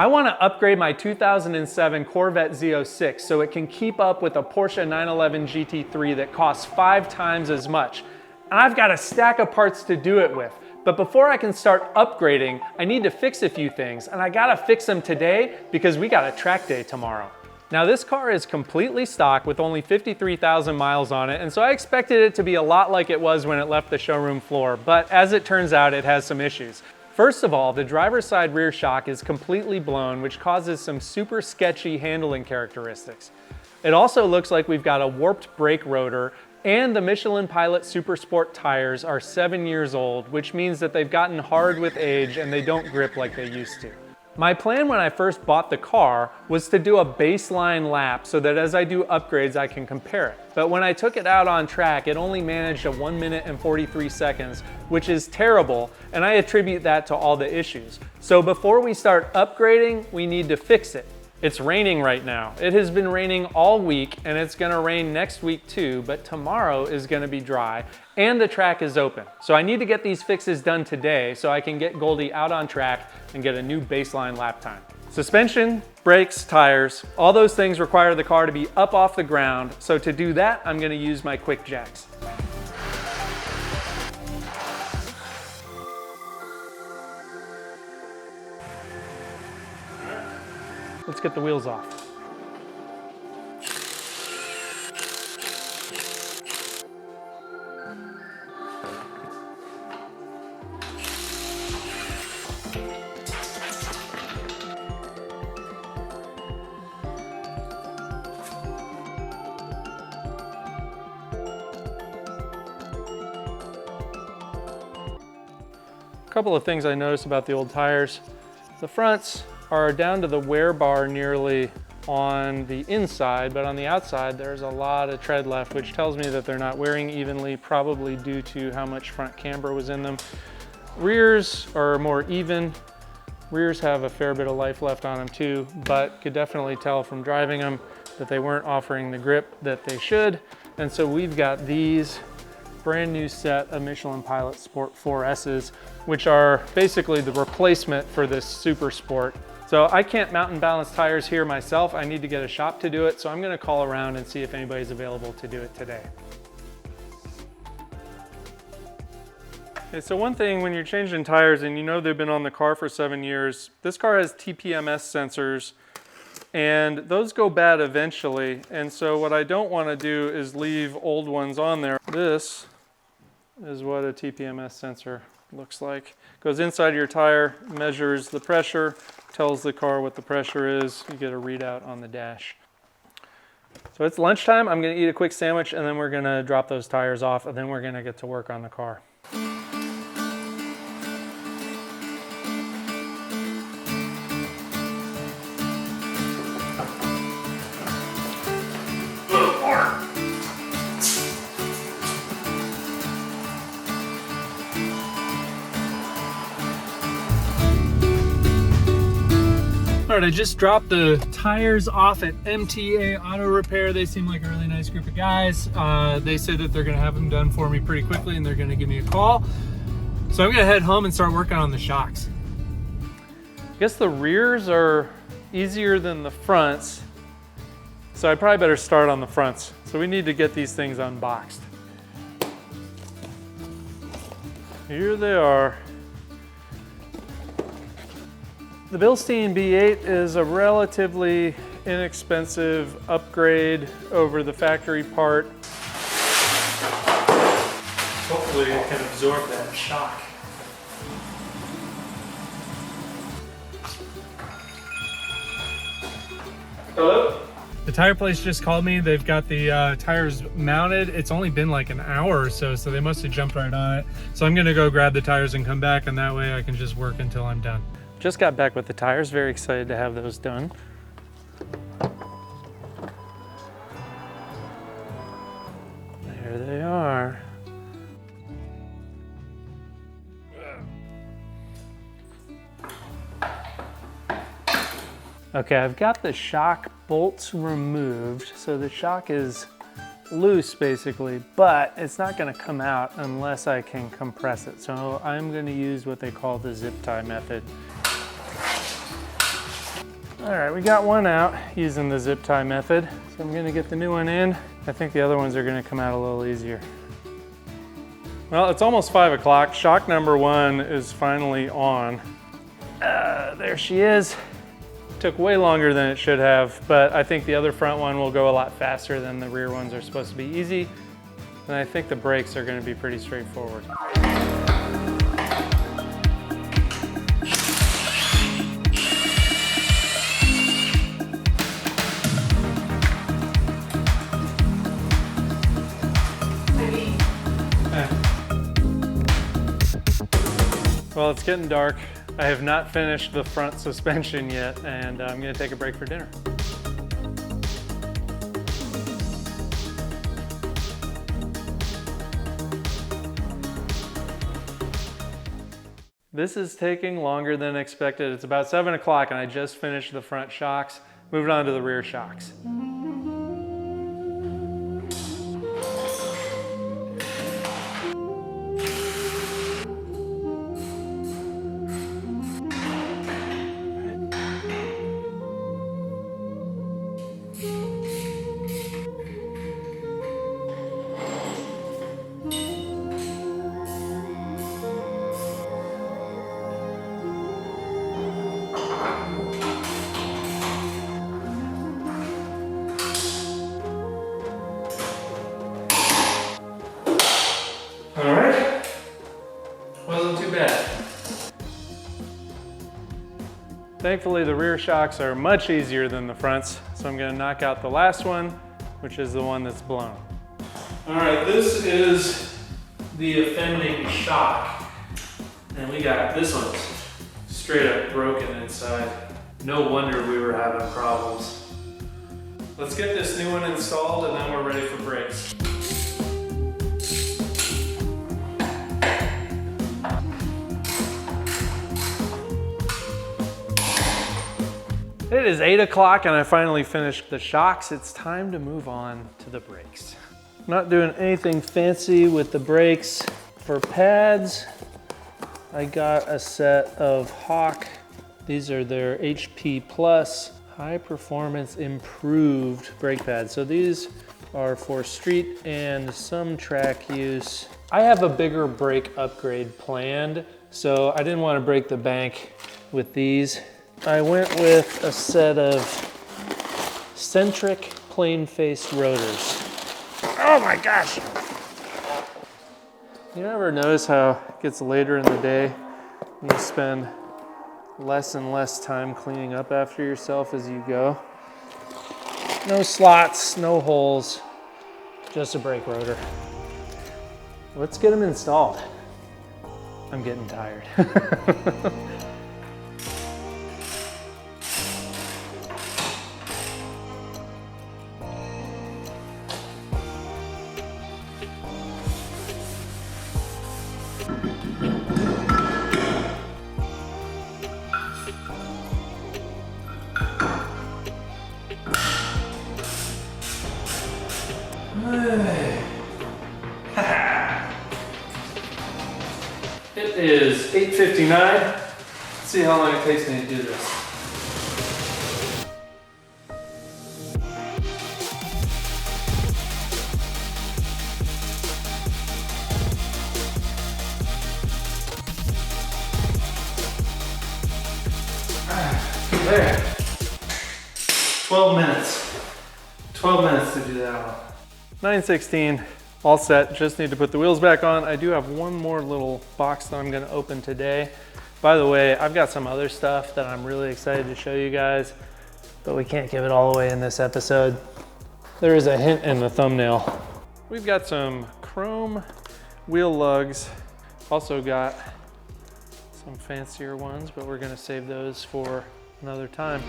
I want to upgrade my 2007 Corvette Z06 so it can keep up with a Porsche 911 GT3 that costs 5 times as much. And I've got a stack of parts to do it with. But before I can start upgrading, I need to fix a few things, and I gotta fix them today because we got a track day tomorrow. Now this car is completely stock with only 53,000 miles on it, and so I expected it to be a lot like it was when it left the showroom floor, but as it turns out, it has some issues. First of all, the driver's side rear shock is completely blown, which causes some super sketchy handling characteristics. It also looks like we've got a warped brake rotor, and the Michelin Pilot Super Sport tires are 7 years old, which means that they've gotten hard with age and they don't grip like they used to. My plan when I first bought the car was to do a baseline lap so that as I do upgrades, I can compare it. But when I took it out on track, it only managed a 1 minute and 43 seconds, which is terrible, and I attribute that to all the issues. So before we start upgrading, we need to fix it. It's raining right now. It has been raining all week, and it's gonna rain next week too, but tomorrow is gonna be dry, and the track is open. So I need to get these fixes done today so I can get Goldie out on track and get a new baseline lap time. Suspension, brakes, tires, all those things require the car to be up off the ground. So to do that, I'm gonna use my quick jacks. Let's get the wheels off. A couple of things I noticed about the old tires. The fronts are down to the wear bar nearly on the inside, but on the outside there's a lot of tread left, which tells me that they're not wearing evenly, probably due to how much front camber was in them. Rears are more even. Rears have a fair bit of life left on them too, but could definitely tell from driving them that they weren't offering the grip that they should. And so we've got these brand new set of Michelin Pilot Sport 4S's, which are basically the replacement for this Super Sport. So I can't mountain balance tires here myself. I need to get a shop to do it. So I'm gonna call around and see if anybody's available to do it today. Okay, so one thing when you're changing tires and you know they've been on the car for 7 years, this car has TPMS sensors and those go bad eventually. And so what I don't wanna do is leave old ones on there. This is what a TPMS sensor looks like. Goes inside your tire, measures the pressure, tells the car what the pressure is. You get a readout on the dash. So it's lunchtime. I'm gonna eat a quick sandwich and then we're gonna drop those tires off and then we're gonna get to work on the car. All right, I just dropped the tires off at MTA Auto Repair. They seem like a really nice group of guys. They said that they're gonna have them done for me pretty quickly and they're gonna give me a call. So I'm gonna head home and start working on the shocks. I guess the rears are easier than the fronts. So I probably better start on the fronts. So we need to get these things unboxed. Here they are. The Bilstein B8 is a relatively inexpensive upgrade over the factory part. Hopefully it can absorb that shock. Hello? The tire place just called me. They've got the tires mounted. It's only been like an hour or so, so they must have jumped right on it. So I'm gonna go grab the tires and come back, and that way I can just work until I'm done. Just got back with the tires, very excited to have those done. There they are. Okay, I've got the shock bolts removed, so the shock is loose basically, but it's not gonna come out unless I can compress it. So I'm gonna use what they call the zip tie method. All right, we got one out using the zip tie method. So I'm gonna get the new one in. I think the other ones are gonna come out a little easier. Well, it's almost 5 o'clock. Shock number 1 is finally on. There she is. Took way longer than it should have, but I think the other front one will go a lot faster than the rear ones are supposed to be easy. And I think the brakes are gonna be pretty straightforward. Well, it's getting dark. I have not finished the front suspension yet, and I'm gonna take a break for dinner. This is taking longer than expected. It's about 7 o'clock and I just finished the front shocks. Moving on to the rear shocks. All right, wasn't too bad. Thankfully, the rear shocks are much easier than the fronts, so I'm gonna knock out the last one, which is the one that's blown. All right, this is the offending shock, and we got this one's straight up broken inside. No wonder we were having problems. Let's get this new one installed and then we're ready for brakes. It is 8 o'clock and I finally finished the shocks. It's time to move on to the brakes. Not doing anything fancy with the brakes. For pads, I got a set of Hawk. These are their HP Plus High Performance Improved brake pads. So these are for street and some track use. I have a bigger brake upgrade planned, so I didn't want to break the bank with these. I went with a set of centric plain-faced rotors. Oh my gosh! You ever notice how it gets later in the day and you spend less and less time cleaning up after yourself as you go? No slots, no holes, just a brake rotor. Let's get them installed. I'm getting tired. It is 8:59. Let's see how long it takes me to do this. There. 12 minutes. 12 minutes to do that one. 9:16, all set. Just need to put the wheels back on. I do have one more little box that I'm gonna open today. By the way, I've got some other stuff that I'm really excited to show you guys, but we can't give it all away in this episode. There is a hint in the thumbnail. We've got some chrome wheel lugs. Also got some fancier ones, but we're gonna save those for another time.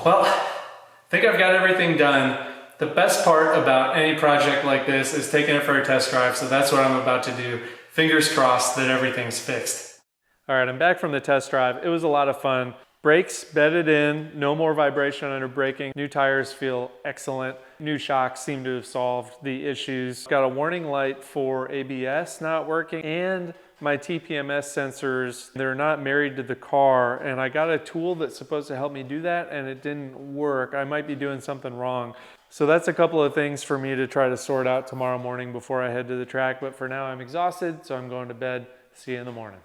Well, I think I've got everything done. The best part about any project like this is taking it for a test drive, so that's what I'm about to do. Fingers crossed that everything's fixed. All right, I'm back from the test drive. It was a lot of fun. Brakes bedded in, no more vibration under braking. New tires feel excellent. New shocks seem to have solved the issues. Got a warning light for ABS not working, and my TPMS sensors, they're not married to the car, and I got a tool that's supposed to help me do that and it didn't work. I might be doing something wrong. So that's a couple of things for me to try to sort out tomorrow morning before I head to the track, but for now I'm exhausted, so I'm going to bed. See you in the morning.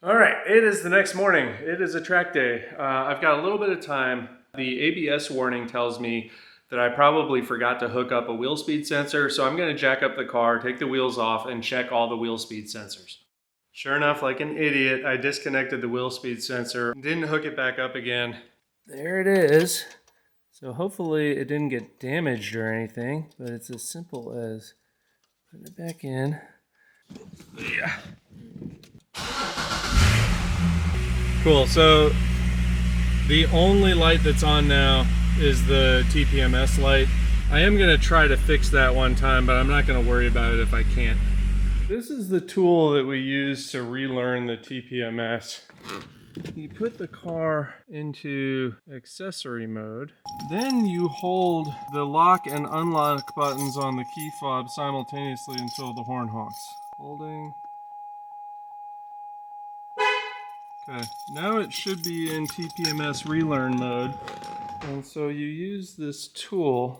All right, it is the next morning. It is a track day. I've got a little bit of time. The ABS warning tells me that I probably forgot to hook up a wheel speed sensor, so I'm gonna jack up the car, take the wheels off, and check all the wheel speed sensors. Sure enough, like an idiot, I disconnected the wheel speed sensor, didn't hook it back up again. There it is. So hopefully it didn't get damaged or anything, but it's as simple as putting it back in. Yeah. Cool, so the only light that's on now is the TPMS light. I am gonna try to fix that one time, but I'm not gonna worry about it if I can't. This is the tool that we use to relearn the TPMS. You put the car into accessory mode, then you hold the lock and unlock buttons on the key fob simultaneously until the horn honks. Holding. Okay, now it should be in TPMS relearn mode. And so you use this tool,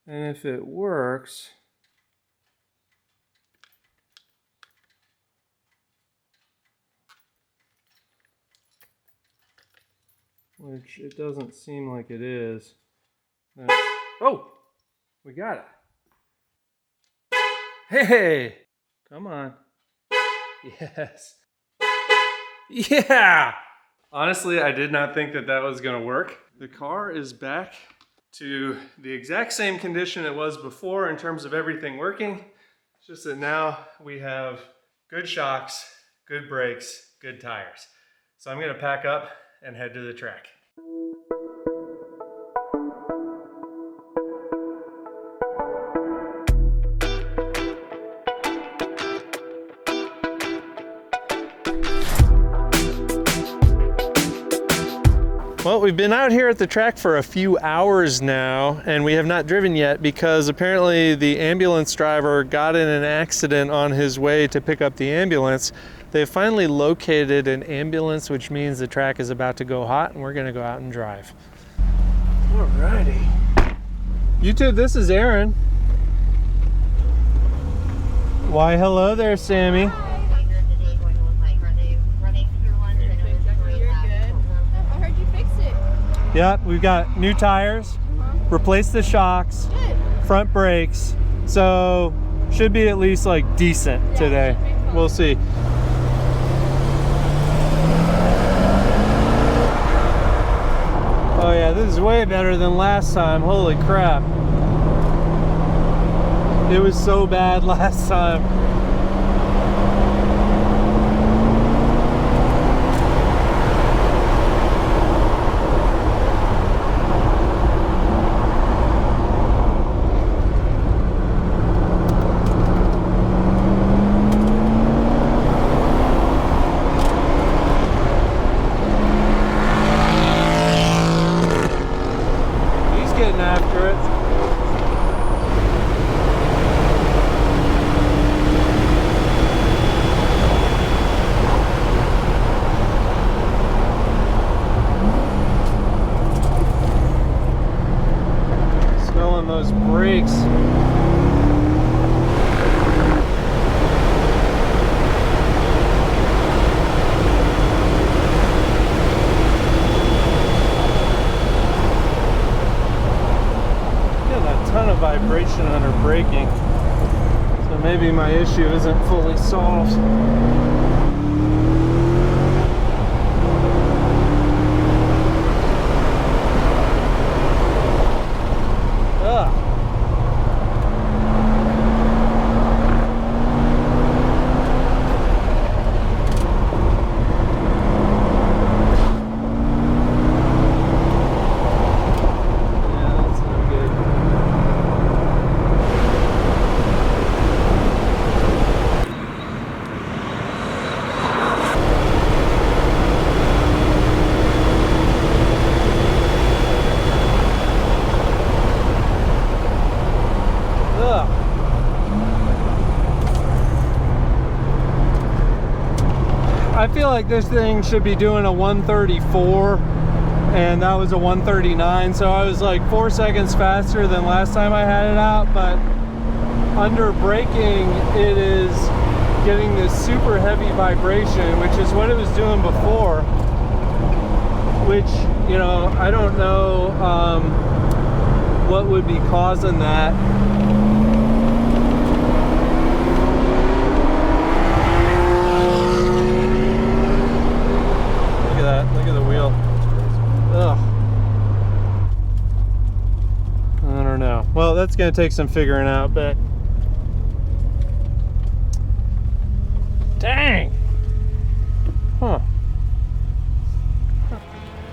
and if it works, which it doesn't seem like it is. Oh, we got it. Hey, come on. Yes. Yeah! Honestly, I did not think that that was gonna work. The car is back to the exact same condition it was before in terms of everything working. It's just that now we have good shocks, good brakes, good tires. So I'm gonna pack up and head to the track. Well, we've been out here at the track for a few hours now, and we have not driven yet because apparently the ambulance driver got in an accident on his way to pick up the ambulance. They've finally located an ambulance, which means the track is about to go hot, and we're gonna go out and drive. Alrighty. YouTube, this is Aaron. Why, hello there, Sammy. Yep, we've got new tires, replaced the shocks, front brakes, so should be at least like decent today. We'll see. Oh yeah, this is way better than last time. Holy crap. It was so bad last time. Those brakes. Getting a ton of vibration under braking, so maybe my issue isn't fully solved. feel like this thing should be doing a 134, and that was a 139, so I was like 4 seconds faster than last time I had it out, but under braking, it is getting this super heavy vibration, which is what it was doing before, which, you know, I don't know what would be causing that. Look at that, look at the wheel. Ugh. I don't know. Well, that's gonna take some figuring out, but dang. Huh.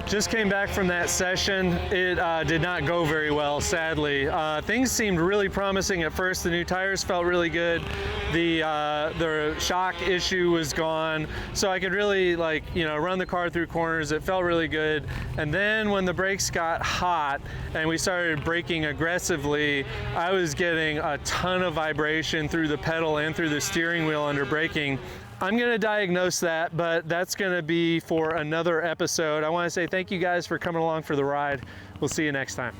Just came back from that session. It did not go very well, sadly. Things seemed really promising at first. The new tires felt really good. The shock issue was gone, so I could really, like, you know, run the car through corners. It felt really good. And then when the brakes got hot and we started braking aggressively, I was getting a ton of vibration through the pedal and through the steering wheel under braking. I'm gonna diagnose that, but that's gonna be for another episode. I wanna say thank you guys for coming along for the ride. We'll see you next time.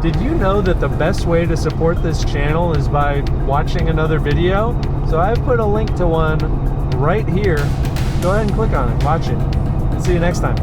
Did you know that the best way to support this channel is by watching another video? So I've put a link to one right here. Go ahead and click on it, watch it, and see you next time.